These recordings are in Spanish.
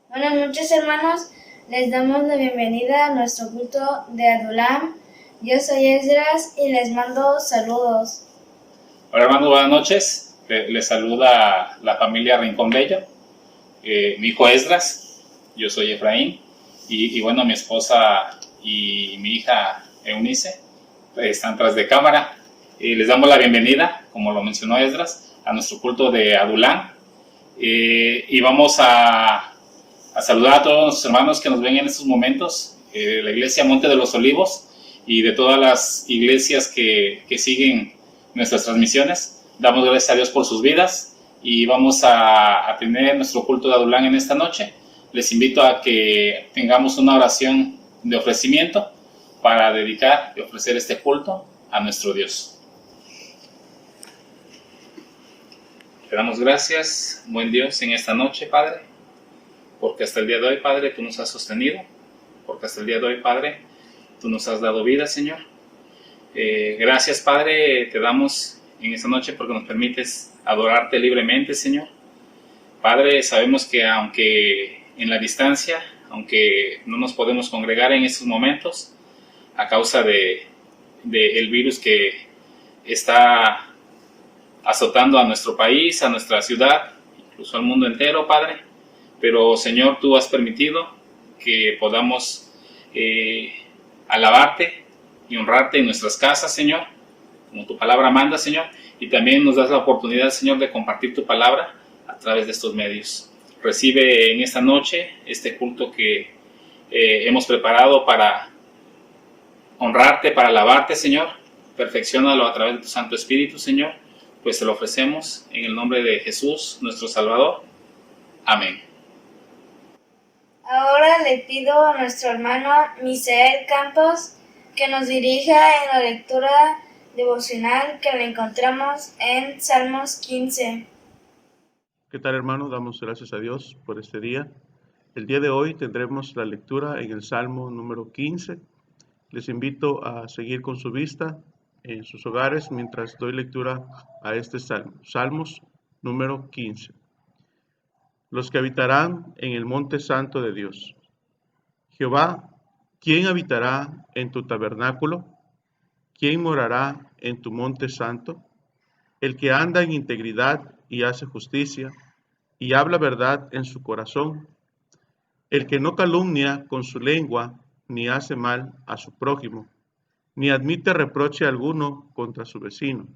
Buenas noches, hermanos. Les damos la bienvenida a nuestro culto de Adulam. Yo soy Esdras y les mando saludos. Hola, hermanos, buenas noches. Les saluda la familia Rincón Bello. Mi hijo Esdras, yo soy Efraín. Y bueno, mi esposa y mi hija Eunice están tras de cámara. Les damos la bienvenida, como lo mencionó Esdras, a nuestro culto de Adulam. Y vamos a saludar a todos nuestros hermanos que nos ven en estos momentos, la iglesia Monte de los Olivos y de todas las iglesias que siguen nuestras transmisiones. Damos gracias a Dios por sus vidas y vamos a tener nuestro culto de Adulam en esta noche. Les invito a que tengamos una oración de ofrecimiento para dedicar y ofrecer este culto a nuestro Dios. Te damos gracias, buen Dios, en esta noche, Padre, porque hasta el día de hoy, Padre, tú nos has sostenido, porque hasta el día de hoy, Padre, tú nos has dado vida, Señor. Gracias, Padre, te damos en esta noche porque nos permites adorarte libremente, Señor. Padre, sabemos que aunque en la distancia, aunque no nos podemos congregar en estos momentos, a causa de el virus que está azotando a nuestro país, a nuestra ciudad, incluso al mundo entero, Padre, pero Señor, tú has permitido que podamos alabarte y honrarte en nuestras casas, Señor, como tu palabra manda, Señor, y también nos das la oportunidad, Señor, de compartir tu palabra a través de estos medios. Recibe en esta noche este culto que hemos preparado para honrarte, para alabarte, Señor. Perfecciónalo a través de tu Santo Espíritu, Señor, pues te lo ofrecemos en el nombre de Jesús, nuestro Salvador. Amén. Ahora le pido a nuestro hermano Misael Campos que nos dirija en la lectura devocional que la encontramos en Salmos 15. ¿Qué tal, hermano? Damos gracias a Dios por este día. El día de hoy tendremos la lectura en el Salmo número 15. Les invito a seguir con su vista en sus hogares mientras doy lectura a este salmo. Salmos número 15. Los que habitarán en el monte santo de Dios. Jehová, ¿quién habitará en tu tabernáculo? ¿Quién morará en tu monte santo? El que anda en integridad y hace justicia, y habla verdad en su corazón, el que no calumnia con su lengua, ni hace mal a su prójimo, ni admite reproche alguno contra su vecino,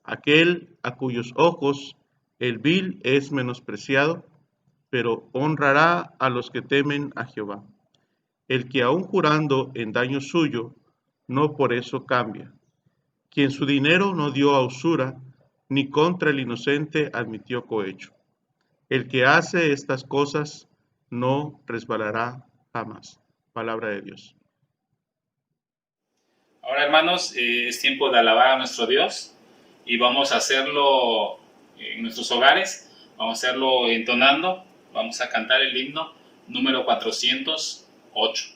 aquel a cuyos ojos el vil es menospreciado, pero honrará a los que temen a Jehová, el que aun jurando en daño suyo, no por eso cambia, quien su dinero no dio a usura, ni contra el inocente admitió cohecho. El que hace estas cosas no resbalará jamás. Palabra de Dios. Ahora, hermanos, es tiempo de alabar a nuestro Dios y vamos a hacerlo en nuestros hogares, vamos a hacerlo entonando, vamos a cantar el himno número 408.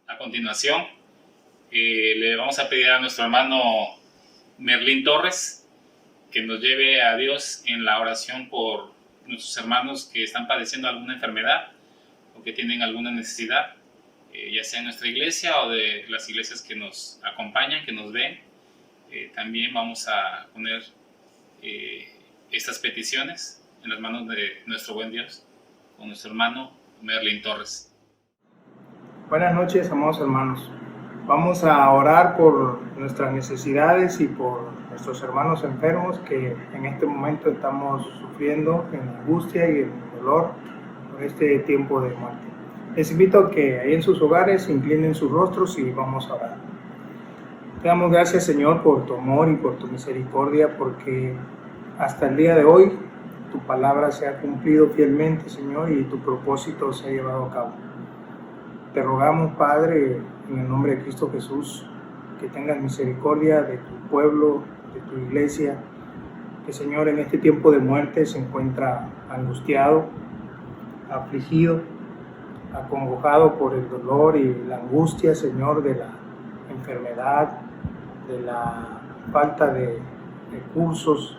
A continuación, le vamos a pedir a nuestro hermano Merlín Torres que nos lleve a Dios en la oración por nuestros hermanos que están padeciendo alguna enfermedad o que tienen alguna necesidad, ya sea en nuestra iglesia o de las iglesias que nos acompañan, que nos ven. También vamos a poner estas peticiones en las manos de nuestro buen Dios, con nuestro hermano Merlín Torres. Buenas noches, amados hermanos. Vamos a orar por nuestras necesidades y por nuestros hermanos enfermos que en este momento estamos sufriendo en angustia y en dolor por este tiempo de muerte. Les invito a que ahí en sus hogares inclinen sus rostros y vamos a orar. Te damos gracias, Señor, por tu amor y por tu misericordia, porque hasta el día de hoy tu palabra se ha cumplido fielmente, Señor, y tu propósito se ha llevado a cabo. Te rogamos, Padre, en el nombre de Cristo Jesús, que tengas misericordia de tu pueblo, de tu iglesia, que, Señor, en este tiempo de muerte se encuentra angustiado, afligido, acongojado por el dolor y la angustia, Señor, de la enfermedad, de la falta de recursos,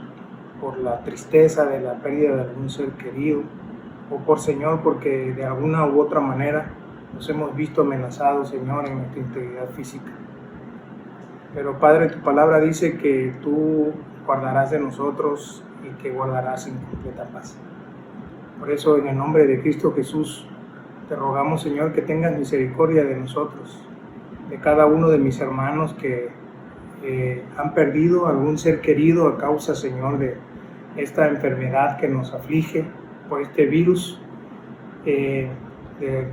por la tristeza de la pérdida de algún ser querido, o por, Señor, porque de alguna u otra manera nos hemos visto amenazados, Señor, en nuestra integridad física. Pero, Padre, tu palabra dice que tú guardarás de nosotros y que guardarás en completa paz. Por eso, en el nombre de Cristo Jesús, te rogamos, Señor, que tengas misericordia de nosotros, de cada uno de mis hermanos que han perdido algún ser querido a causa, Señor, de esta enfermedad que nos aflige por este virus, de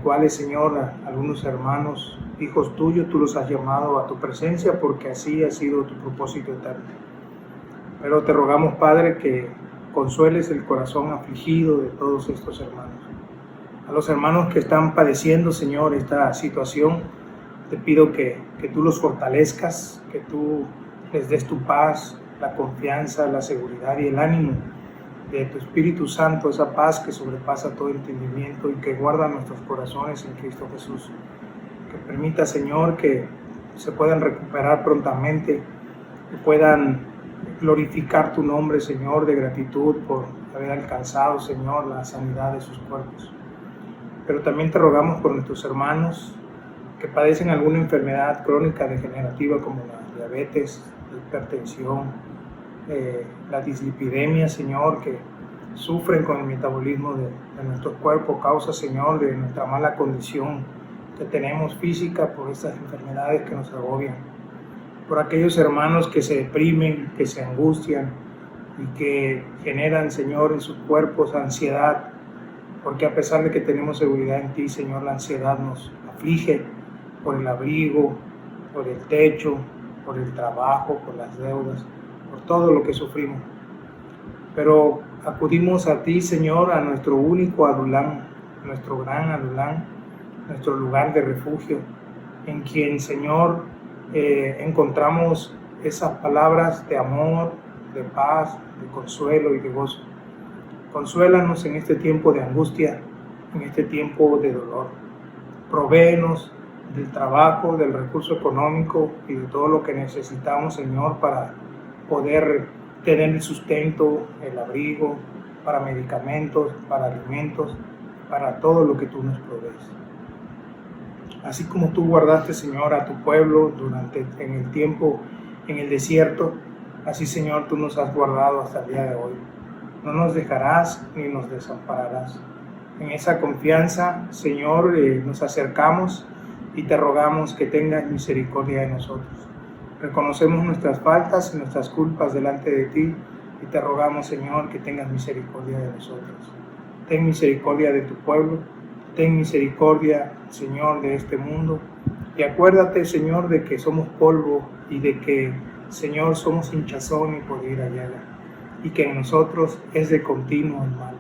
cuales, Señor, algunos hermanos, hijos tuyos, tú los has llamado a tu presencia porque así ha sido tu propósito eterno. Pero te rogamos, Padre, que consueles el corazón afligido de todos estos hermanos. A los hermanos que están padeciendo, Señor, esta situación, te pido que tú los fortalezcas, que tú les des tu paz, la confianza, la seguridad y el ánimo de tu Espíritu Santo, esa paz que sobrepasa todo entendimiento y que guarda nuestros corazones en Cristo Jesús. Que permita, Señor, que se puedan recuperar prontamente, que puedan glorificar tu nombre, Señor, de gratitud por haber alcanzado, Señor, la sanidad de sus cuerpos. Pero también te rogamos por nuestros hermanos que padecen alguna enfermedad crónica degenerativa como la diabetes, la hipertensión, la dislipidemia, Señor, que sufren con el metabolismo de nuestro cuerpo, causa, Señor, de nuestra mala condición que tenemos física por estas enfermedades que nos agobian. Por aquellos hermanos que se deprimen, que se angustian y que generan, Señor, en sus cuerpos ansiedad, porque a pesar de que tenemos seguridad en ti, Señor, la ansiedad nos aflige por el abrigo, por el techo, por el trabajo, por las deudas, por todo lo que sufrimos. Pero acudimos a ti, Señor, a nuestro único Adulán, nuestro gran Adulán, nuestro lugar de refugio, en quien, Señor, encontramos esas palabras de amor, de paz, de consuelo y de gozo. Consuélanos en este tiempo de angustia, en este tiempo de dolor. Provéenos del trabajo, del recurso económico y de todo lo que necesitamos, Señor, para poder tener el sustento, el abrigo, para medicamentos, para alimentos, para todo lo que tú nos provees. Así como tú guardaste, Señor, a tu pueblo en el tiempo, en el desierto, así, Señor, tú nos has guardado hasta el día de hoy. No nos dejarás ni nos desampararás. En esa confianza, Señor, nos acercamos y te rogamos que tengas misericordia de nosotros. Reconocemos nuestras faltas y nuestras culpas delante de ti y te rogamos, Señor, que tengas misericordia de nosotros. Ten misericordia de tu pueblo, ten misericordia, Señor, de este mundo. Y acuérdate, Señor, de que somos polvo y de que, Señor, somos hinchazón y podrida llaga, y que en nosotros es de continuo el mal.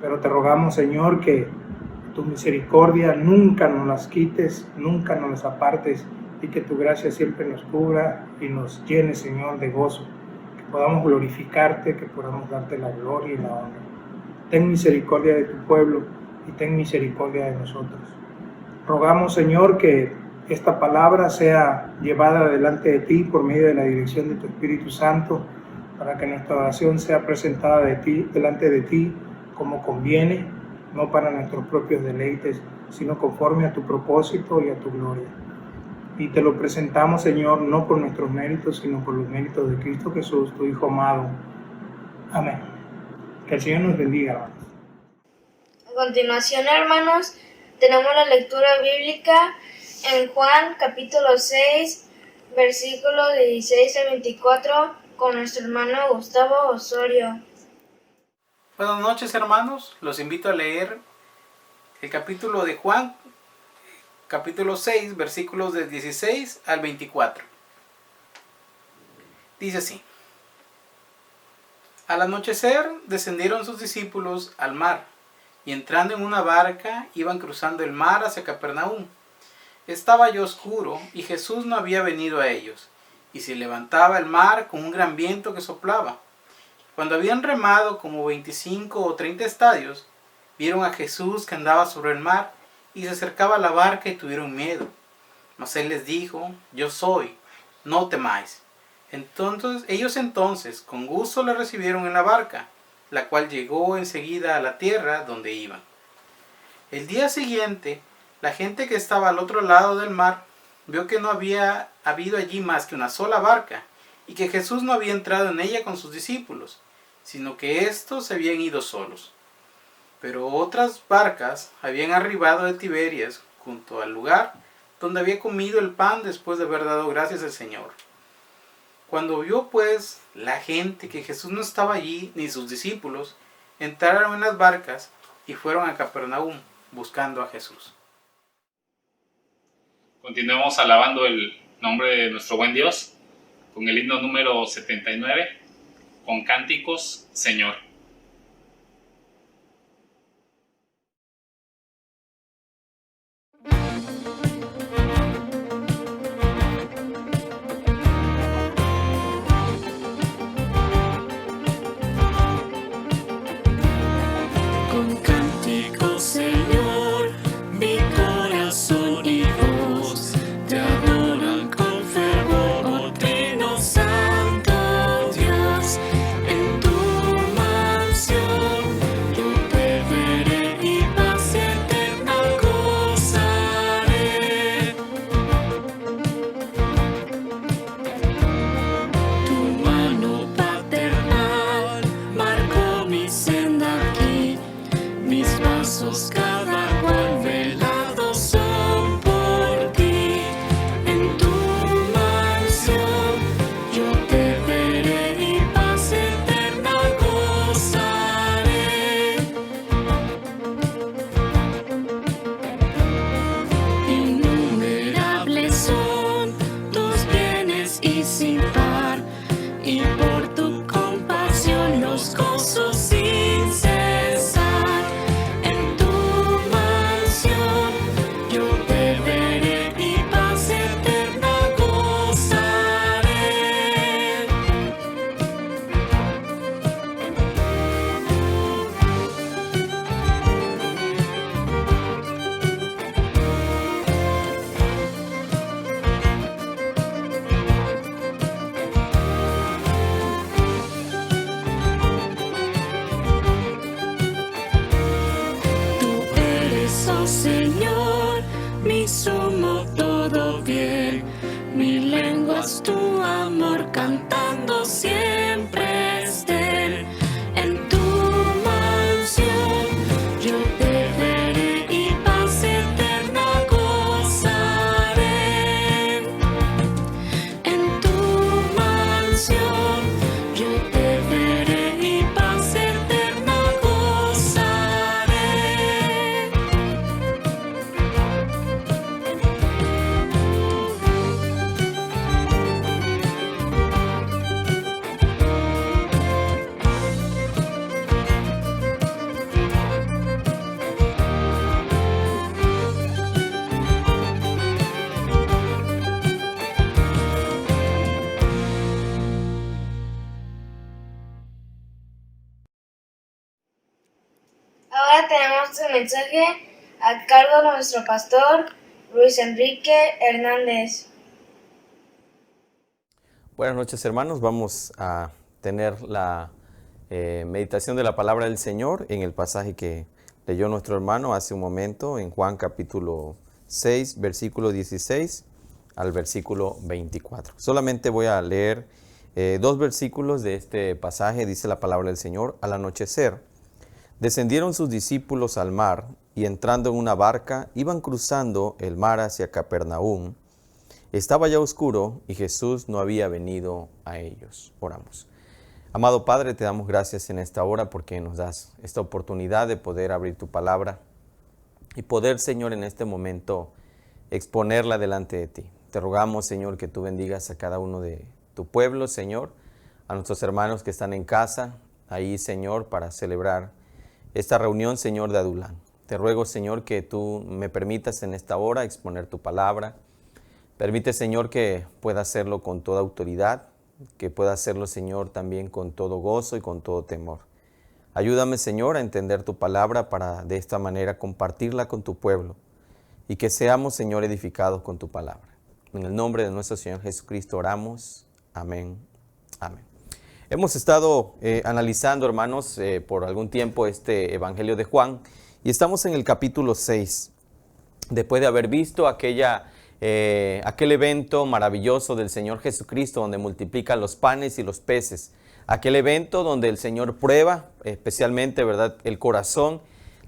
Pero te rogamos, Señor, que tu misericordia nunca nos las quites, nunca nos las apartes, y que tu gracia siempre nos cubra y nos llene, Señor, de gozo, que podamos glorificarte, que podamos darte la gloria y la honra. Ten misericordia de tu pueblo y ten misericordia de nosotros. Rogamos, Señor, que esta palabra sea llevada delante de ti por medio de la dirección de tu Espíritu Santo, para que nuestra oración sea presentada delante de ti como conviene, no para nuestros propios deleites, sino conforme a tu propósito y a tu gloria. Y te lo presentamos, Señor, no por nuestros méritos, sino por los méritos de Cristo Jesús, tu Hijo amado. Amén. Que el Señor nos bendiga, hermanos. A continuación, hermanos, tenemos la lectura bíblica en Juan capítulo 6, versículos 16 al 24, con nuestro hermano Gustavo Osorio. Buenas noches, hermanos. Los invito a leer el capítulo de Juan, capítulo 6, versículos del 16 al 24. Dice así: Al anochecer descendieron sus discípulos al mar, y entrando en una barca iban cruzando el mar hacia Capernaum. Estaba ya oscuro, y Jesús no había venido a ellos, y se levantaba el mar con un gran viento que soplaba. Cuando habían remado como 25 o 30 estadios, vieron a Jesús que andaba sobre el mar, y se acercaba a la barca y tuvieron miedo. Mas él les dijo: Yo soy, no temáis. Ellos con gusto le recibieron en la barca, la cual llegó enseguida a la tierra donde iban. El día siguiente, la gente que estaba al otro lado del mar vio que no había habido allí más que una sola barca, y que Jesús no había entrado en ella con sus discípulos, sino que éstos se habían ido solos. Pero otras barcas habían arribado de Tiberias, junto al lugar donde había comido el pan después de haber dado gracias al Señor. Cuando vio pues la gente que Jesús no estaba allí, ni sus discípulos, entraron en las barcas y fueron a Capernaum buscando a Jesús. Continuemos alabando el nombre de nuestro buen Dios con el himno número 79, con cánticos, Señor. Con cánticos, Señor, mi corazón y voz te adoran con fervor, oh Trino Santo Dios. En tu mansión yo te veré y paz eterna gozaré. Tu mano paternal marcó mi senda aquí. Mis pasos cada cual velados son por ti. En tu mansión yo te veré y paz eterna gozaré. Innumerables son tus bienes y sin par, y por tu compasión los gozo sin cesar. En tu mansión yo te veré y paz eterna gozaré. Tú eres, oh Señor, mi sumo todo bien. Mi lengua es tu amor cantando siempre esté. En tu mansión yo te veré y paz eterna gozaré. En tu mansión yo te veré y paz eterna gozaré. Ahora tenemos el mensaje a cargo de nuestro pastor Luis Enrique Hernández. Buenas noches, hermanos. Vamos a tener la meditación de la palabra del Señor en el pasaje que leyó nuestro hermano hace un momento en Juan capítulo 6, versículo 16 al versículo 24. Solamente voy a leer 2 versículos de este pasaje. Dice la palabra del Señor: al anochecer, descendieron sus discípulos al mar y entrando en una barca, iban cruzando el mar hacia Capernaum. Estaba ya oscuro y Jesús no había venido a ellos. Oramos. Amado Padre, te damos gracias en esta hora porque nos das esta oportunidad de poder abrir tu palabra y poder, Señor, en este momento exponerla delante de ti. Te rogamos, Señor, que tú bendigas a cada uno de tu pueblo, Señor, a nuestros hermanos que están en casa, ahí, Señor, para celebrar esta reunión, Señor, de Adulán. Te ruego, Señor, que tú me permitas en esta hora exponer tu palabra. Permite, Señor, que pueda hacerlo con toda autoridad, que pueda hacerlo, Señor, también con todo gozo y con todo temor. Ayúdame, Señor, a entender tu palabra para de esta manera compartirla con tu pueblo y que seamos, Señor, edificados con tu palabra. En el nombre de nuestro Señor Jesucristo oramos. Amén. Amén. Hemos estado analizando, hermanos, por algún tiempo este Evangelio de Juan y estamos en el capítulo 6. Después de haber visto aquel evento maravilloso del Señor Jesucristo donde multiplica los panes y los peces, aquel evento donde el Señor prueba especialmente, ¿verdad?, el corazón,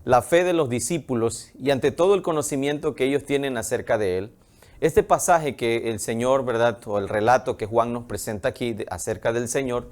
la fe de los discípulos y ante todo el conocimiento que ellos tienen acerca de Él. Este pasaje que el Señor, ¿verdad?, o el relato que Juan nos presenta aquí acerca del Señor,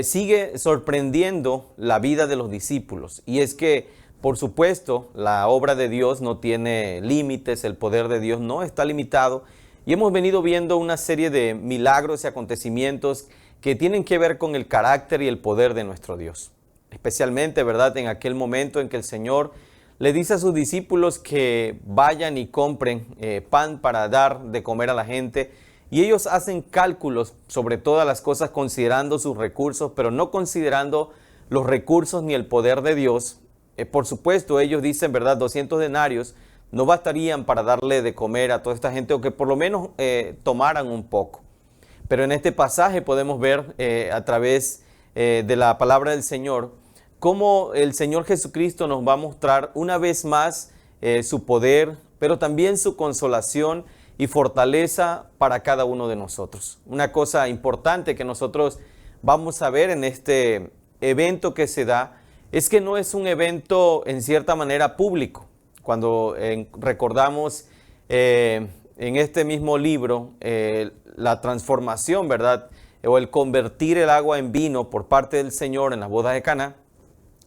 sigue sorprendiendo la vida de los discípulos. Y es que, por supuesto, la obra de Dios no tiene límites, el poder de Dios no está limitado. Y hemos venido viendo una serie de milagros y acontecimientos que tienen que ver con el carácter y el poder de nuestro Dios. Especialmente, ¿verdad?, en aquel momento en que el Señor le dice a sus discípulos que vayan y compren pan para dar de comer a la gente. Y ellos hacen cálculos sobre todas las cosas considerando sus recursos, pero no considerando los recursos ni el poder de Dios. Por supuesto, ellos dicen, ¿verdad?, 200 denarios no bastarían para darle de comer a toda esta gente, o que por lo menos tomaran un poco. Pero en este pasaje podemos ver a través de la palabra del Señor, cómo el Señor Jesucristo nos va a mostrar una vez más su poder, pero también su consolación y fortaleza para cada uno de nosotros. Una cosa importante que nosotros vamos a ver en este evento que se da es que no es un evento en cierta manera público. Cuando recordamos en este mismo libro la transformación, ¿verdad?, o el convertir el agua en vino por parte del Señor en las bodas de Caná,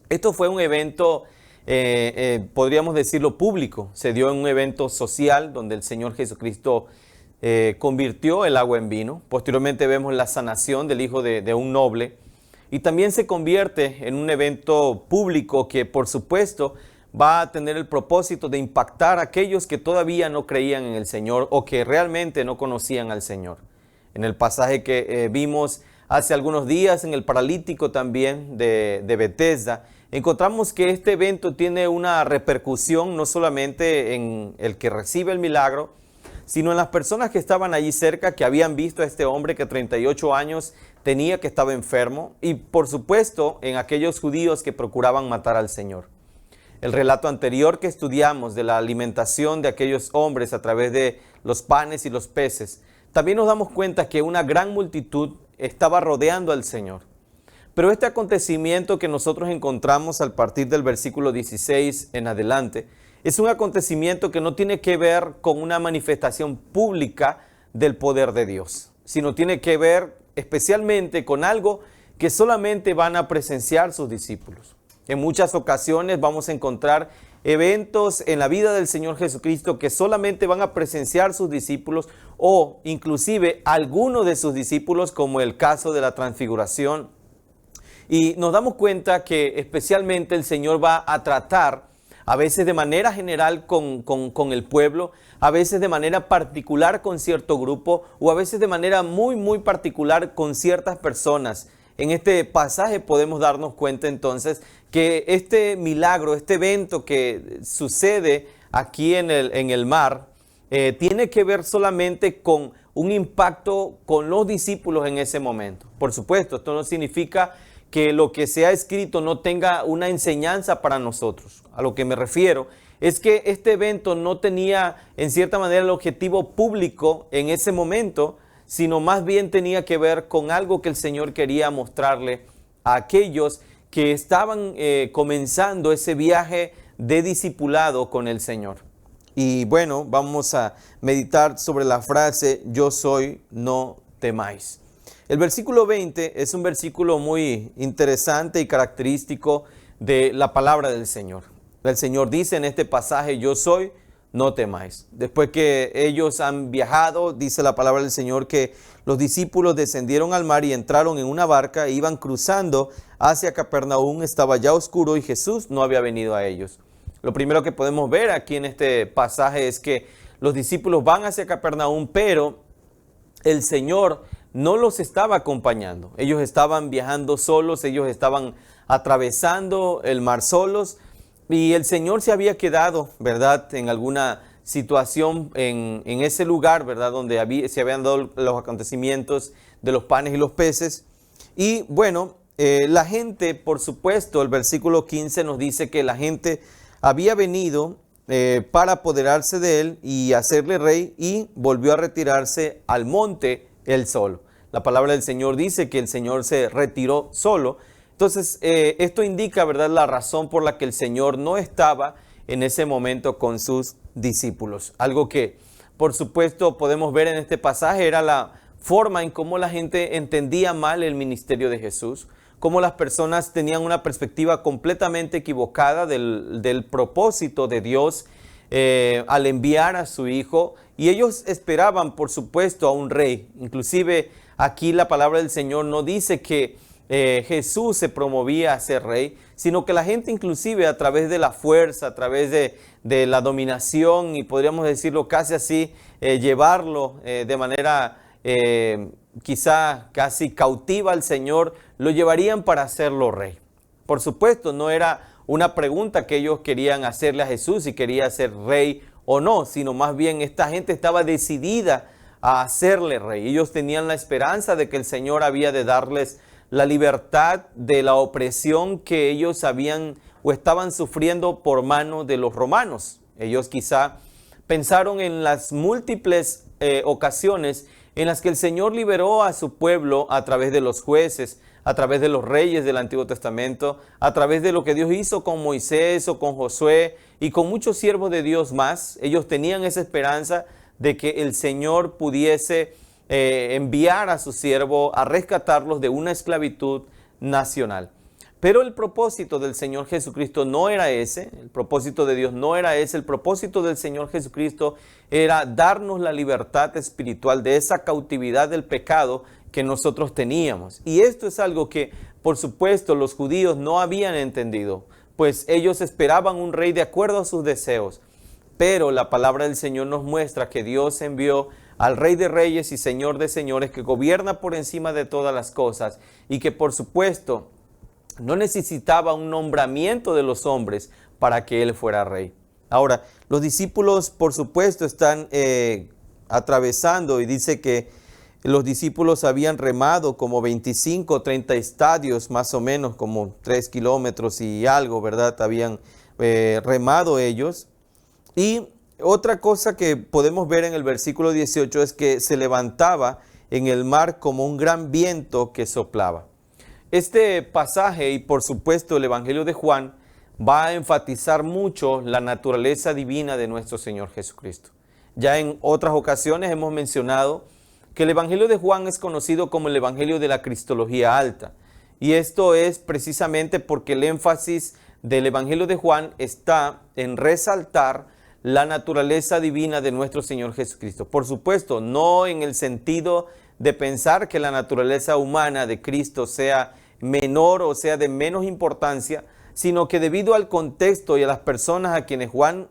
esto fue un evento, podríamos decirlo, público. Se dio en un evento social donde el Señor Jesucristo convirtió el agua en vino. Posteriormente vemos la sanación del hijo de un noble. Y también se convierte en un evento público que, por supuesto, va a tener el propósito de impactar a aquellos que todavía no creían en el Señor o que realmente no conocían al Señor. En el pasaje que vimos hace algunos días, en el paralítico también de Betesda, encontramos que este evento tiene una repercusión no solamente en el que recibe el milagro, sino en las personas que estaban allí cerca, que habían visto a este hombre que 38 años tenía, que estaba enfermo, y por supuesto en aquellos judíos que procuraban matar al Señor. El relato anterior que estudiamos de la alimentación de aquellos hombres a través de los panes y los peces, también nos damos cuenta que una gran multitud estaba rodeando al Señor. Pero este acontecimiento que nosotros encontramos al partir del versículo 16 en adelante, es un acontecimiento que no tiene que ver con una manifestación pública del poder de Dios, sino tiene que ver especialmente con algo que solamente van a presenciar sus discípulos. En muchas ocasiones vamos a encontrar eventos en la vida del Señor Jesucristo que solamente van a presenciar sus discípulos o inclusive algunos de sus discípulos, como el caso de la transfiguración. Y nos damos cuenta que especialmente el Señor va a tratar a veces de manera general con el pueblo, a veces de manera particular con cierto grupo o a veces de manera muy particular con ciertas personas. En este pasaje podemos darnos cuenta entonces que este milagro, este evento que sucede aquí en el mar, tiene que ver solamente con un impacto con los discípulos en ese momento. Por supuesto, esto no significa que lo que se ha escrito no tenga una enseñanza para nosotros. A lo que me refiero es que este evento no tenía en cierta manera el objetivo público en ese momento, sino más bien tenía que ver con algo que el Señor quería mostrarle a aquellos que estaban comenzando ese viaje de discipulado con el Señor. Y bueno, vamos a meditar sobre la frase, yo soy, no temáis. El versículo 20 es un versículo muy interesante y característico de la palabra del Señor. El Señor dice en este pasaje, yo soy, no temáis. Después que ellos han viajado, dice la palabra del Señor que los discípulos descendieron al mar y entraron en una barca e iban cruzando hacia Capernaum. Estaba ya oscuro y Jesús no había venido a ellos. Lo primero que podemos ver aquí en este pasaje es que los discípulos van hacia Capernaum, pero el Señor no los estaba acompañando. Ellos estaban viajando solos, ellos estaban atravesando el mar solos y el Señor se había quedado, ¿verdad?, en alguna situación en ese lugar, ¿verdad?, donde se habían dado los acontecimientos de los panes y los peces. Y bueno, la gente, por supuesto, el versículo 15 nos dice que la gente había venido para apoderarse de él y hacerle rey, y volvió a retirarse al monte él solo. La palabra del Señor dice que el Señor se retiró solo. Entonces, esto indica, ¿verdad?, la razón por la que el Señor no estaba en ese momento con sus discípulos. Algo que, por supuesto, podemos ver en este pasaje era la forma en cómo la gente entendía mal el ministerio de Jesús, cómo las personas tenían una perspectiva completamente equivocada del propósito de Dios al enviar a su Hijo, y ellos esperaban, por supuesto, a un rey. Inclusive aquí la palabra del Señor no dice que Jesús se promovía a ser rey, sino que la gente, inclusive a través de la fuerza, a través de la dominación, y podríamos decirlo casi así, llevarlo de manera quizá casi cautiva al Señor, lo llevarían para hacerlo rey. Por supuesto, no era una pregunta que ellos querían hacerle a Jesús si quería ser rey o no, sino más bien esta gente estaba decidida a hacerle rey. Ellos tenían la esperanza de que el Señor había de darles la libertad de la opresión que ellos habían o estaban sufriendo por mano de los romanos. Ellos quizá pensaron en las múltiples ocasiones en las que el Señor liberó a su pueblo a través de los jueces, a través de los reyes del Antiguo Testamento, a través de lo que Dios hizo con Moisés o con Josué y con muchos siervos de Dios más. Ellos tenían esa esperanza de que el Señor pudiese enviar a su siervo a rescatarlos de una esclavitud nacional. Pero el propósito del Señor Jesucristo no era ese, el propósito de Dios no era ese, el propósito del Señor Jesucristo era darnos la libertad espiritual de esa cautividad del pecado que nosotros teníamos. Y esto es algo que, por supuesto, los judíos no habían entendido, pues ellos esperaban un rey de acuerdo a sus deseos. Pero la palabra del Señor nos muestra que Dios envió al Rey de Reyes y Señor de Señores, que gobierna por encima de todas las cosas y que, por supuesto, no necesitaba un nombramiento de los hombres para que Él fuera rey. Ahora, los discípulos, por supuesto, están atravesando, y dice que los discípulos habían remado como 25, 30 estadios, más o menos, como 3 kilómetros y algo, ¿verdad? Habían remado ellos. Y otra cosa que podemos ver en el versículo 18 es que se levantaba en el mar como un gran viento que soplaba. Este pasaje, y por supuesto el Evangelio de Juan, va a enfatizar mucho la naturaleza divina de nuestro Señor Jesucristo. Ya en otras ocasiones hemos mencionado que el Evangelio de Juan es conocido como el Evangelio de la Cristología Alta. Y esto es precisamente porque el énfasis del Evangelio de Juan está en resaltar la naturaleza divina de nuestro Señor Jesucristo. Por supuesto, no en el sentido de pensar que la naturaleza humana de Cristo sea menor o sea de menos importancia, sino que debido al contexto y a las personas a quienes Juan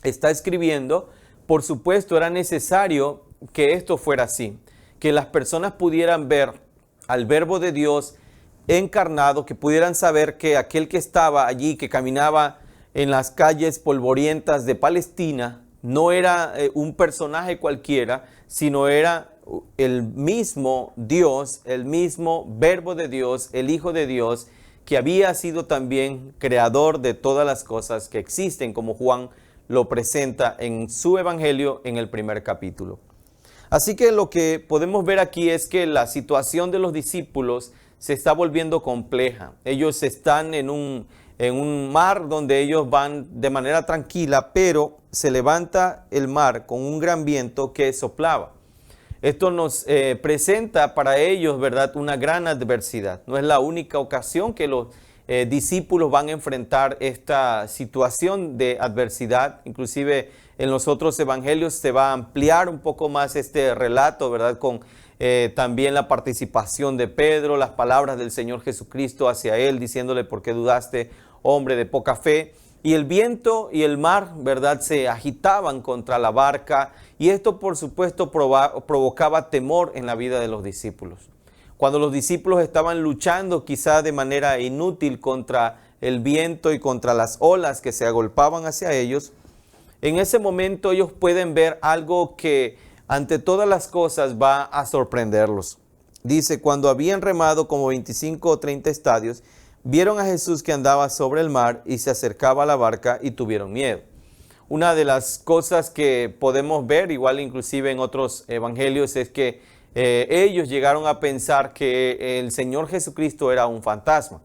está escribiendo, por supuesto era necesario que esto fuera así, que las personas pudieran ver al Verbo de Dios encarnado, que pudieran saber que aquel que estaba allí, que caminaba en las calles polvorientas de Palestina, no era un personaje cualquiera, sino era el mismo Dios, el mismo Verbo de Dios, el Hijo de Dios, que había sido también creador de todas las cosas que existen, como Juan lo presenta en su Evangelio en el primer capítulo. Así que lo que podemos ver aquí es que la situación de los discípulos se está volviendo compleja. Ellos están en un mar donde ellos van de manera tranquila, pero se levanta el mar con un gran viento que soplaba. Esto nos presenta para ellos, ¿verdad?, una gran adversidad. No es la única ocasión que los discípulos van a enfrentar esta situación de adversidad. Inclusive en los otros evangelios se va a ampliar un poco más este relato, ¿verdad?, con también la participación de Pedro, las palabras del Señor Jesucristo hacia él, diciéndole: ¿por qué dudaste, hombre de poca fe? Y el viento y el mar, ¿verdad?, se agitaban contra la barca, y esto por supuesto provocaba temor en la vida de los discípulos. Cuando los discípulos estaban luchando quizá de manera inútil contra el viento y contra las olas que se agolpaban hacia ellos, en ese momento ellos pueden ver algo que ante todas las cosas va a sorprenderlos. Dice: cuando habían remado como 25 o 30 estadios, vieron a Jesús que andaba sobre el mar y se acercaba a la barca y tuvieron miedo. Una de las cosas que podemos ver, igual inclusive en otros evangelios, es que ellos llegaron a pensar que el Señor Jesucristo era un fantasma.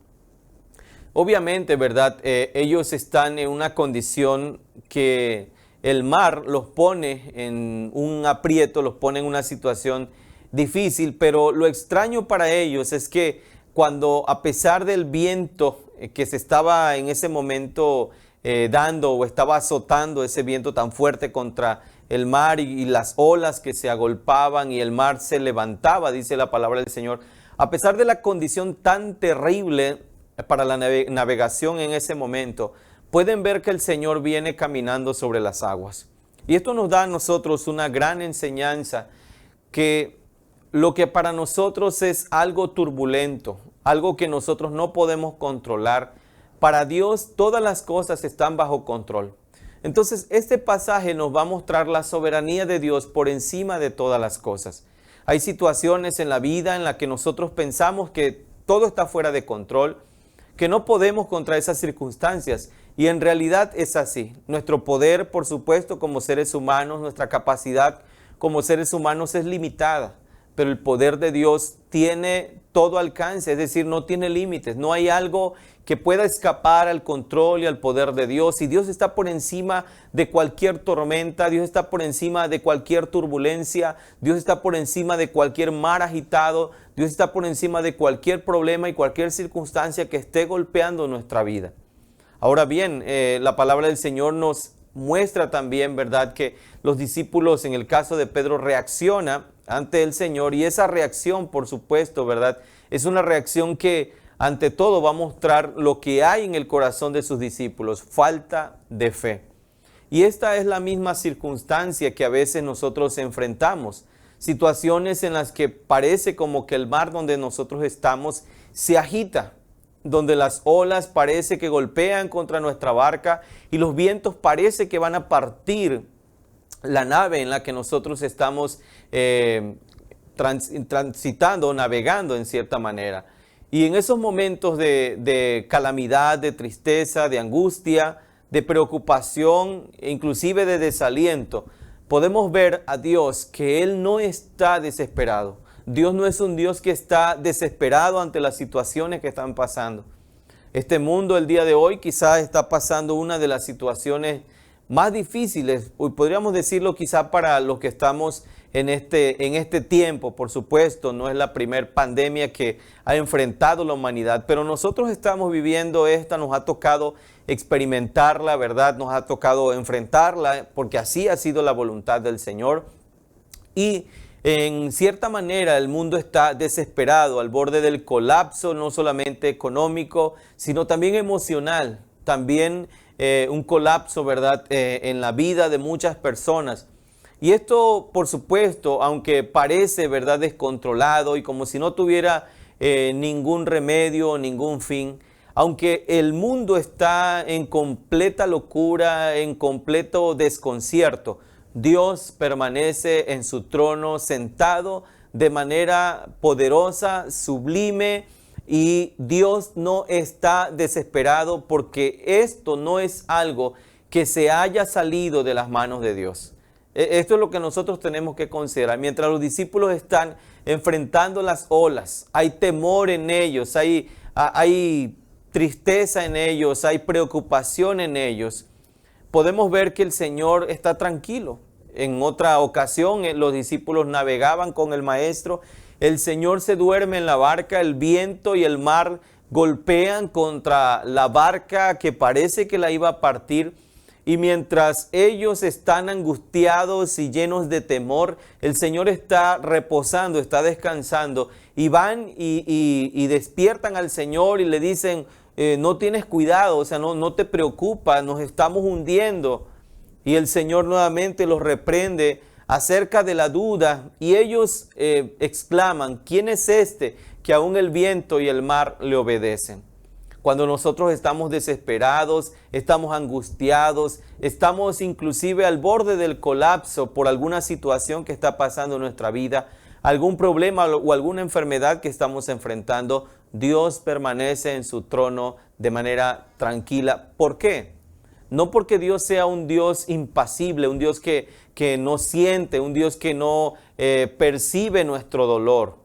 Obviamente, ¿verdad? Ellos están en una condición que el mar los pone en un aprieto, los pone en una situación difícil, pero lo extraño para ellos es que cuando, a pesar del viento que se estaba en ese momento dando, o estaba azotando ese viento tan fuerte contra el mar, y las olas que se agolpaban y el mar se levantaba, dice la palabra del Señor, a pesar de la condición tan terrible para la navegación en ese momento, pueden ver que el Señor viene caminando sobre las aguas. Y esto nos da a nosotros una gran enseñanza, que lo que para nosotros es algo turbulento, algo que nosotros no podemos controlar, para Dios todas las cosas están bajo control. Entonces este pasaje nos va a mostrar la soberanía de Dios por encima de todas las cosas. Hay situaciones en la vida en las que nosotros pensamos que todo está fuera de control, que no podemos contra esas circunstancias, y en realidad es así. Nuestro poder, por supuesto, como seres humanos, nuestra capacidad como seres humanos es limitada, pero el poder de Dios tiene todo alcance, es decir, no tiene límites. No hay algo que pueda escapar al control y al poder de Dios. Y Dios está por encima de cualquier tormenta, Dios está por encima de cualquier turbulencia, Dios está por encima de cualquier mar agitado, Dios está por encima de cualquier problema y cualquier circunstancia que esté golpeando nuestra vida. Ahora bien, la palabra del Señor nos muestra también, ¿verdad?, que los discípulos, en el caso de Pedro, reaccionan ante el Señor, y esa reacción, por supuesto, ¿verdad?, es una reacción que ante todo va a mostrar lo que hay en el corazón de sus discípulos: falta de fe. Y esta es la misma circunstancia que a veces nosotros enfrentamos, situaciones en las que parece como que el mar donde nosotros estamos se agita, donde las olas parece que golpean contra nuestra barca y los vientos parece que van a partir la nave en la que nosotros estamos transitando, navegando en cierta manera. Y en esos momentos de calamidad, de tristeza, de angustia, de preocupación, inclusive de desaliento, podemos ver a Dios que Él no está desesperado. Dios no es un Dios que está desesperado ante las situaciones que están pasando. Este mundo el día de hoy quizás está pasando una de las situaciones más difíciles, y podríamos decirlo quizá para los que estamos en este tiempo. Por supuesto, no es la primer pandemia que ha enfrentado la humanidad, pero nosotros estamos viviendo esta, nos ha tocado experimentarla, ¿verdad? Nos ha tocado enfrentarla, porque así ha sido la voluntad del Señor. Y en cierta manera el mundo está desesperado, al borde del colapso, no solamente económico, sino también emocional, también un colapso, ¿verdad?, en la vida de muchas personas. Y esto, por supuesto, aunque parece, ¿verdad?, descontrolado y como si no tuviera ningún remedio, ningún fin, aunque el mundo está en completa locura, en completo desconcierto, Dios permanece en su trono sentado de manera poderosa, sublime, y Dios no está desesperado porque esto no es algo que se haya salido de las manos de Dios. Esto es lo que nosotros tenemos que considerar. Mientras los discípulos están enfrentando las olas, hay temor en ellos, hay tristeza en ellos, hay preocupación en ellos, podemos ver que el Señor está tranquilo. En otra ocasión los discípulos navegaban con el Maestro, el Señor se duerme en la barca, el viento y el mar golpean contra la barca que parece que la iba a partir, y mientras ellos están angustiados y llenos de temor, el Señor está reposando, está descansando, y van y despiertan al Señor y le dicen, no tienes cuidado, o sea, no te preocupas, nos estamos hundiendo. Y el Señor nuevamente los reprende acerca de la duda, y ellos exclaman, ¿quién es este que aún el viento y el mar le obedecen? Cuando nosotros estamos desesperados, estamos angustiados, estamos inclusive al borde del colapso por alguna situación que está pasando en nuestra vida, algún problema o alguna enfermedad que estamos enfrentando, Dios permanece en su trono de manera tranquila. ¿Por qué? No porque Dios sea un Dios impasible, un Dios que no siente, un Dios que no percibe nuestro dolor,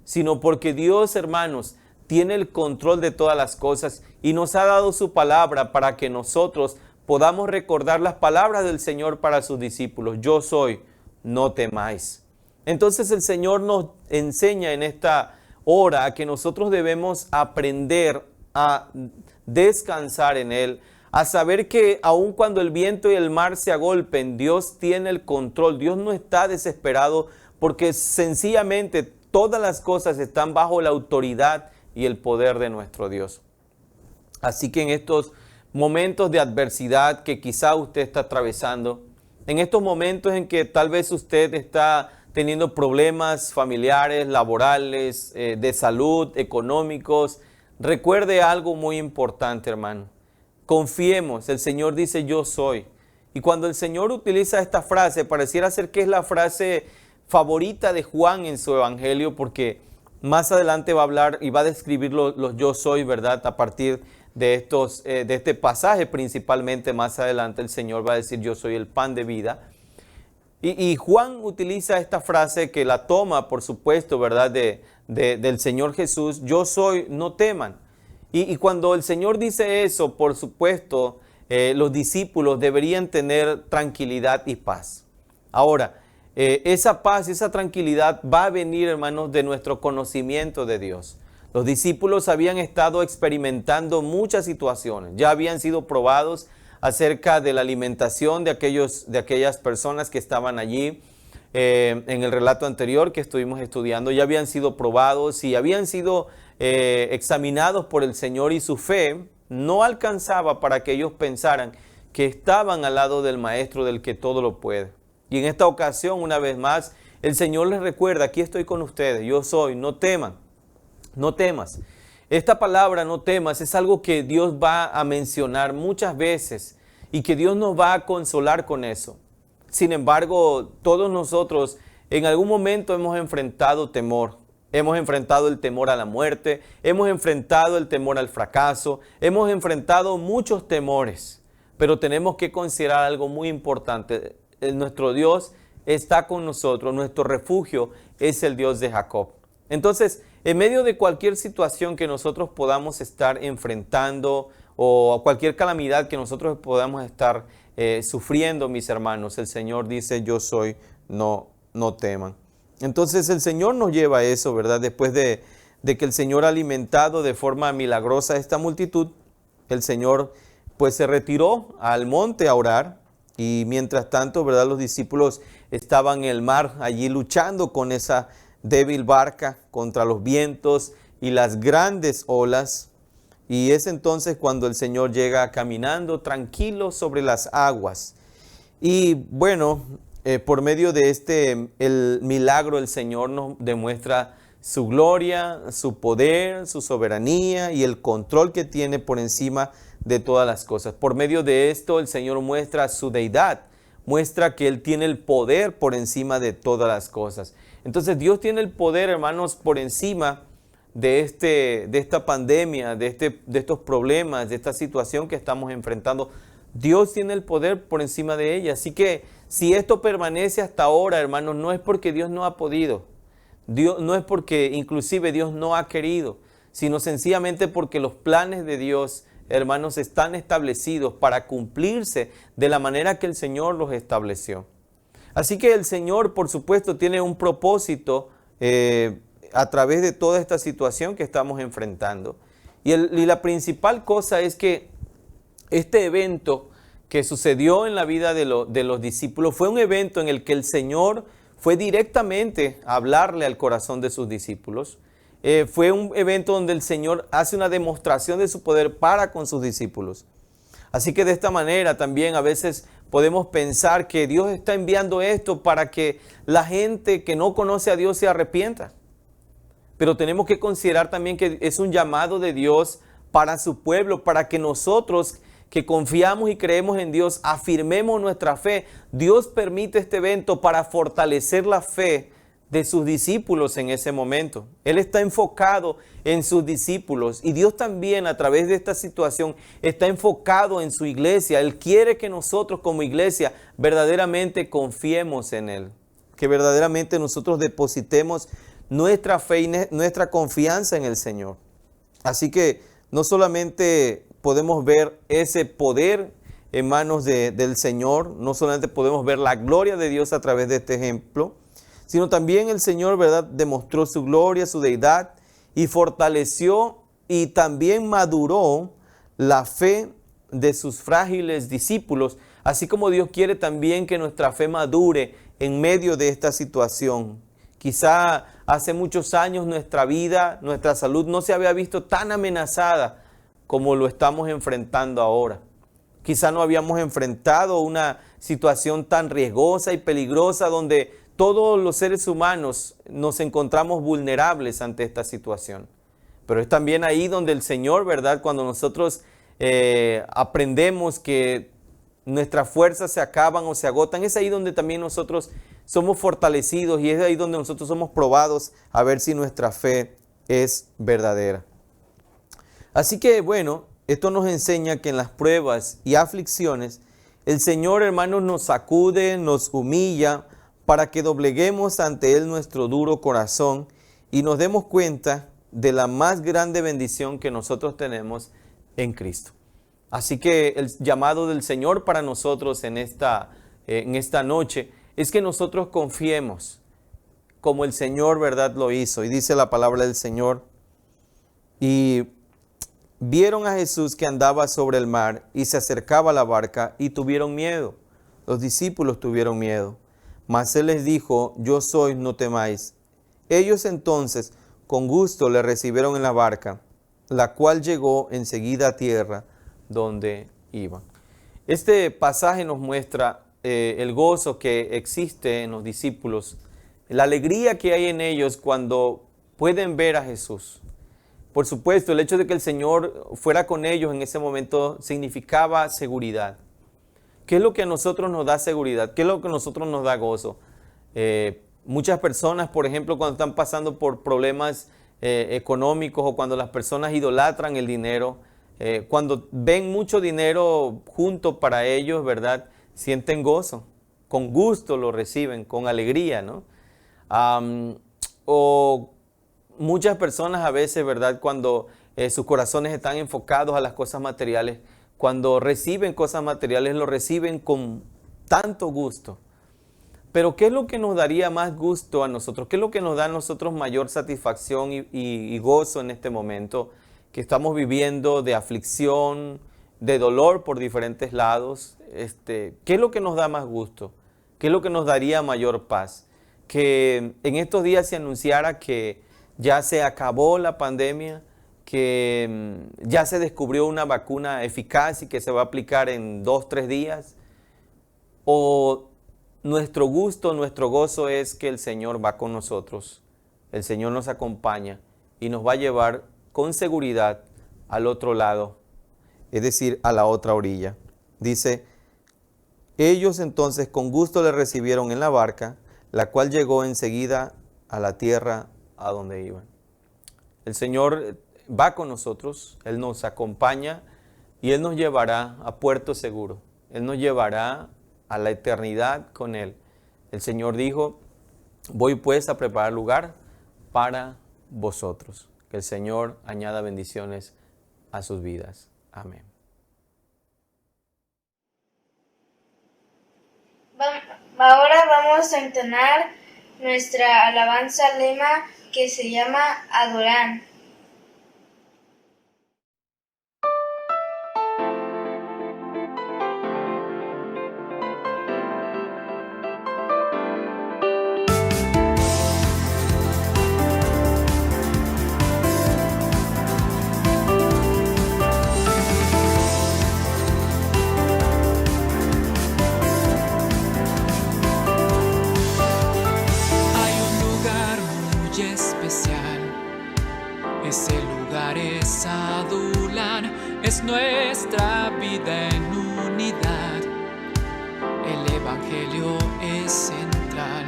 sino porque Dios, hermanos, tiene el control de todas las cosas y nos ha dado su palabra para que nosotros podamos recordar las palabras del Señor para sus discípulos. Yo soy, no temáis. Entonces el Señor nos enseña en esta hora que nosotros debemos aprender a descansar en Él, a saber que aun cuando el viento y el mar se agolpen, Dios tiene el control. Dios no está desesperado porque sencillamente todas las cosas están bajo la autoridad y el poder de nuestro Dios. Así que en estos momentos de adversidad que quizá usted está atravesando, en estos momentos en que tal vez usted está teniendo problemas familiares, laborales, de salud, económicos, recuerde algo muy importante, hermano. Confiemos, el Señor dice yo soy. Y cuando el Señor utiliza esta frase, pareciera ser que es la frase favorita de Juan en su evangelio, porque más adelante va a hablar y va a describir los yo soy, ¿verdad? A partir de este pasaje principalmente, más adelante el Señor va a decir yo soy el pan de vida. Y Juan utiliza esta frase que la toma, por supuesto, ¿verdad? Del Señor Jesús, yo soy, no teman. Y cuando el Señor dice eso, por supuesto, los discípulos deberían tener tranquilidad y paz. Ahora, esa paz y esa tranquilidad va a venir, hermanos, de nuestro conocimiento de Dios. Los discípulos habían estado experimentando muchas situaciones, ya habían sido probados acerca de la alimentación de aquellas personas que estaban allí. En el relato anterior que estuvimos estudiando, ya habían sido probados y habían sido examinados por el Señor, y su fe no alcanzaba para que ellos pensaran que estaban al lado del Maestro, del que todo lo puede. Y en esta ocasión, una vez más, el Señor les recuerda, aquí estoy con ustedes, yo soy, no teman, no temas. Esta palabra no temas es algo que Dios va a mencionar muchas veces y que Dios nos va a consolar con eso. Sin embargo, todos nosotros en algún momento hemos enfrentado temor. Hemos enfrentado el temor a la muerte, hemos enfrentado el temor al fracaso, hemos enfrentado muchos temores. Pero tenemos que considerar algo muy importante. Nuestro Dios está con nosotros, nuestro refugio es el Dios de Jacob. Entonces, en medio de cualquier situación que nosotros podamos estar enfrentando o cualquier calamidad que nosotros podamos estar sufriendo, mis hermanos, el Señor dice, yo soy, no teman. Entonces el Señor nos lleva a eso, ¿verdad? Después de que el Señor ha alimentado de forma milagrosa a esta multitud, el Señor pues se retiró al monte a orar, y mientras tanto, ¿verdad? Los discípulos estaban en el mar allí luchando con esa débil barca contra los vientos y las grandes olas. Y es entonces cuando el Señor llega caminando tranquilo sobre las aguas. Y bueno, por medio de el milagro, el Señor nos demuestra su gloria, su poder, su soberanía y el control que tiene por encima de todas las cosas. Por medio de esto el Señor muestra su deidad, muestra que Él tiene el poder por encima de todas las cosas. Entonces Dios tiene el poder, hermanos, por encima de esta pandemia, de estos problemas, de esta situación que estamos enfrentando. Dios tiene el poder por encima de ella. Así que si esto permanece hasta ahora, hermanos, no es porque Dios no ha podido. Dios, no es porque inclusive Dios no ha querido, sino sencillamente porque los planes de Dios, hermanos, están establecidos para cumplirse de la manera que el Señor los estableció. Así que el Señor, por supuesto, tiene un propósito a través de toda esta situación que estamos enfrentando. Y la principal cosa es que este evento que sucedió en la vida de los discípulos fue un evento en el que el Señor fue directamente a hablarle al corazón de sus discípulos. Fue un evento donde el Señor hace una demostración de su poder para con sus discípulos. Así que de esta manera también a veces podemos pensar que Dios está enviando esto para que la gente que no conoce a Dios se arrepienta. Pero tenemos que considerar también que es un llamado de Dios para su pueblo, para que nosotros que confiamos y creemos en Dios, afirmemos nuestra fe. Dios permite este evento para fortalecer la fe de sus discípulos en ese momento. Él está enfocado en sus discípulos y Dios también a través de esta situación está enfocado en su iglesia. Él quiere que nosotros como iglesia verdaderamente confiemos en Él, que verdaderamente nosotros depositemos nuestra fe y nuestra confianza en el Señor. Así que no solamente podemos ver ese poder en manos del Señor, no solamente podemos ver la gloria de Dios a través de este ejemplo, sino también el Señor, ¿verdad?, demostró su gloria, su deidad y fortaleció y también maduró la fe de sus frágiles discípulos, así como Dios quiere también que nuestra fe madure en medio de esta situación. Quizá hace muchos años nuestra vida, nuestra salud no se había visto tan amenazada como lo estamos enfrentando ahora. Quizá no habíamos enfrentado una situación tan riesgosa y peligrosa donde todos los seres humanos nos encontramos vulnerables ante esta situación. Pero es también ahí donde el Señor, ¿verdad?, cuando nosotros aprendemos que nuestras fuerzas se acaban o se agotan, es ahí donde también nosotros somos fortalecidos y es ahí donde nosotros somos probados a ver si nuestra fe es verdadera. Así que bueno, esto nos enseña que en las pruebas y aflicciones, el Señor, hermanos, nos sacude, nos humilla para que dobleguemos ante Él nuestro duro corazón y nos demos cuenta de la más grande bendición que nosotros tenemos en Cristo. Así que el llamado del Señor para nosotros en esta noche es que nosotros confiemos como el Señor, ¿verdad?, lo hizo. Y dice la palabra del Señor: y vieron a Jesús que andaba sobre el mar y se acercaba a la barca y tuvieron miedo. Los discípulos tuvieron miedo. Mas Él les dijo: yo soy, no temáis. Ellos entonces con gusto le recibieron en la barca, la cual llegó enseguida a tierra donde iban. Este pasaje nos muestra el gozo que existe en los discípulos, la alegría que hay en ellos cuando pueden ver a Jesús. Por supuesto, el hecho de que el Señor fuera con ellos en ese momento significaba seguridad. ¿Qué es lo que a nosotros nos da seguridad? ¿Qué es lo que a nosotros nos da gozo? Muchas personas, por ejemplo, cuando están pasando por problemas económicos o cuando las personas idolatran el dinero, cuando ven mucho dinero junto para ellos, ¿verdad?, sienten gozo, con gusto lo reciben, con alegría, ¿no? O muchas personas a veces, ¿verdad?, cuando sus corazones están enfocados a las cosas materiales, cuando reciben cosas materiales, lo reciben con tanto gusto. Pero ¿qué es lo que nos daría más gusto a nosotros? ¿Qué es lo que nos da a nosotros mayor satisfacción y gozo en este momento que estamos viviendo de aflicción, de dolor por diferentes lados? ¿Qué es lo que nos da más gusto? ¿Qué es lo que nos daría mayor paz? Que en estos días se anunciara que ya se acabó la pandemia, que ya se descubrió una vacuna eficaz y que se va a aplicar en 2-3 días. O nuestro gusto, nuestro gozo es que el Señor va con nosotros. el Señor nos acompaña y nos va a llevar con seguridad al otro lado, es decir, a la otra orilla. Dice, ellos entonces con gusto le recibieron en la barca, la cual llegó enseguida a la tierra a donde iban. El Señor va con nosotros, Él nos acompaña y Él nos llevará a puerto seguro. Él nos llevará a la eternidad con Él. El Señor dijo, voy pues a preparar lugar para vosotros. Que el Señor añada bendiciones a sus vidas. Amén. Ahora vamos a entonar nuestra alabanza lema que se llama Adorán. Ese lugar es Adulán, es nuestra vida en unidad. El Evangelio es central,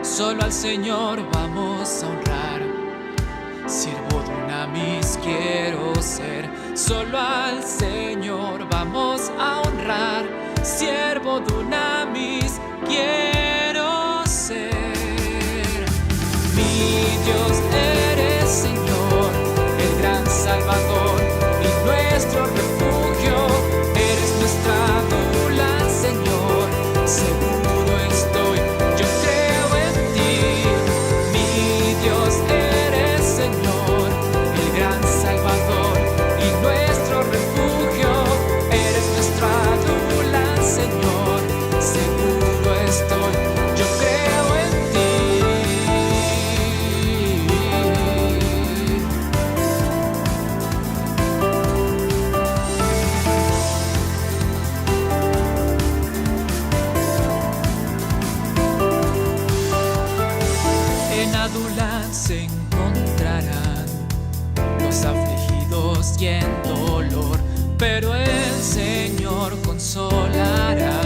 solo al Señor vamos a honrar. Siervo dunamis quiero ser, solo al Señor vamos a honrar. Siervo dunamis quiero ser. Mi Dios eres Señor, el gran Salvador y nuestro refugio. Eres nuestra Adulán, Señor, seguro estoy, yo creo en ti. Mi Dios eres Señor, el gran Salvador y nuestro refugio. Eres nuestra Adulán, Señor, seguro estoy, yo creo en ti. En Adulán se encontrarán los afligidos y en dolor, pero el Señor consolará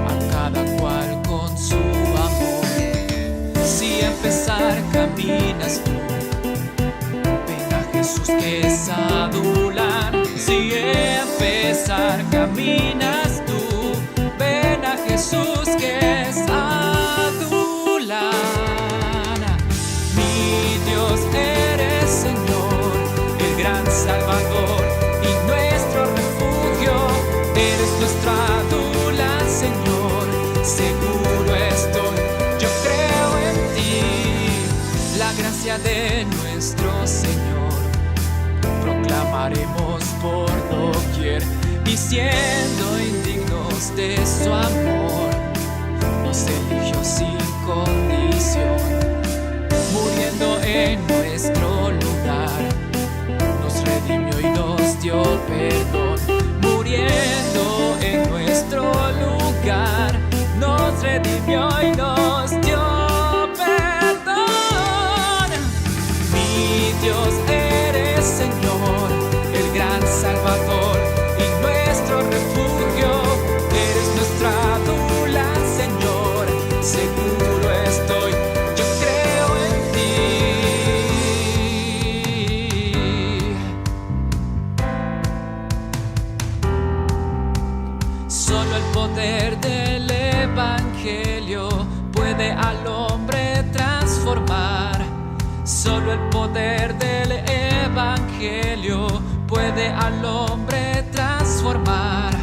a cada cual con su amor. Si empezar caminas tú, ven a Jesús que es Adulán. Si empezar caminas tú, ven a Jesús que es Adulán. Mi Dios eres Señor, el gran Salvador y nuestro refugio. Eres nuestra Adulán, Señor, seguro estoy, yo creo en ti. La gracia de nuestro Señor proclamaremos por doquier, y siendo indignos de su amor, nos eligió sin condición. Muriendo en nuestro lugar, nos redimió y nos dio perdón. Muriendo en nuestro lugar, nos redimió y nos dio perdón. Mi Dios eres Señor, el gran Salvador y nuestro refugio. Eres nuestra Adulán, Señor, seguro estoy, yo creo en ti. Solo el poder del Evangelio puede al hombre transformar. Solo el poder del Evangelio puede al hombre transformar.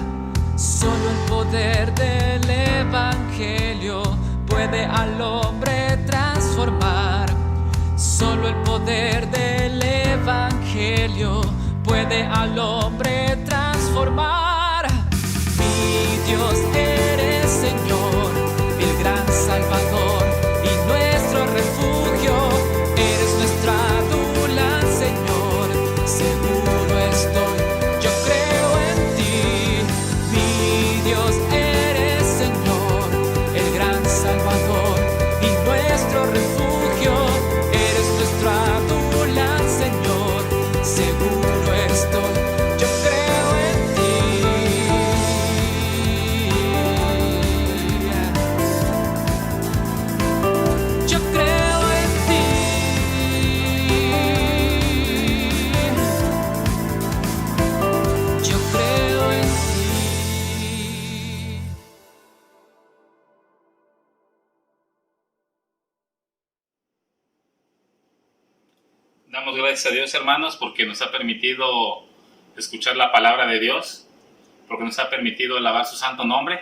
Solo el poder del Evangelio puede al hombre transformar. Solo el poder del Evangelio puede al hombre transformar. Mi Dios eres Señor, el gran Salvador y nuestro refugio. Eres nuestra Adulán, Señor, seguro estoy, yo creo en ti. Mi Dios eres Señor, el gran Salvador y nuestro refugio. Damos gracias a Dios, hermanos, porque nos ha permitido escuchar la palabra de Dios, porque nos ha permitido alabar su santo nombre.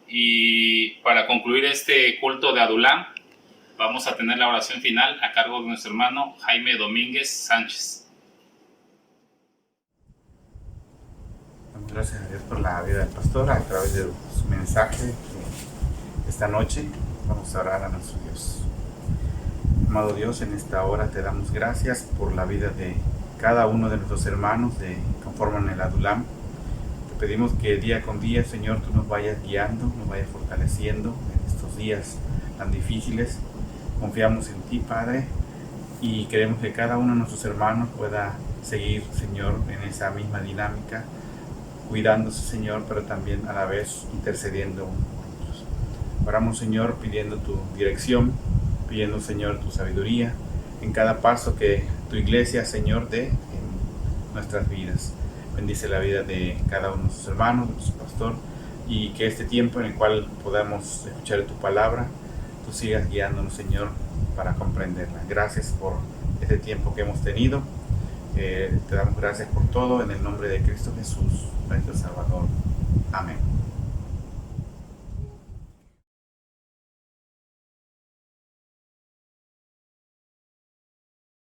Y para concluir este culto de Adulam, vamos a tener la oración final a cargo de nuestro hermano Jaime Domínguez Sánchez. Damos gracias a Dios por la vida del pastor a través de su mensaje. Esta noche vamos a orar a nuestro Dios. Amado Dios, en esta hora te damos gracias por la vida de cada uno de nuestros hermanos que conforman el Adulam. Te pedimos que día con día, Señor, tú nos vayas guiando, nos vayas fortaleciendo en estos días tan difíciles. Confiamos en ti, Padre, y queremos que cada uno de nuestros hermanos pueda seguir, Señor, en esa misma dinámica, cuidándose, Señor, pero también a la vez intercediendo unos por otros. Oramos, Señor, pidiendo tu dirección, pidiendo, Señor, tu sabiduría en cada paso que tu iglesia, Señor, dé en nuestras vidas. Bendice la vida de cada uno de nuestros hermanos, de nuestro pastor, y que este tiempo en el cual podamos escuchar tu palabra, tú sigas guiándonos, Señor, para comprenderla. Gracias por este tiempo que hemos tenido. Te damos gracias por todo en el nombre de Cristo Jesús, nuestro Salvador. Amén.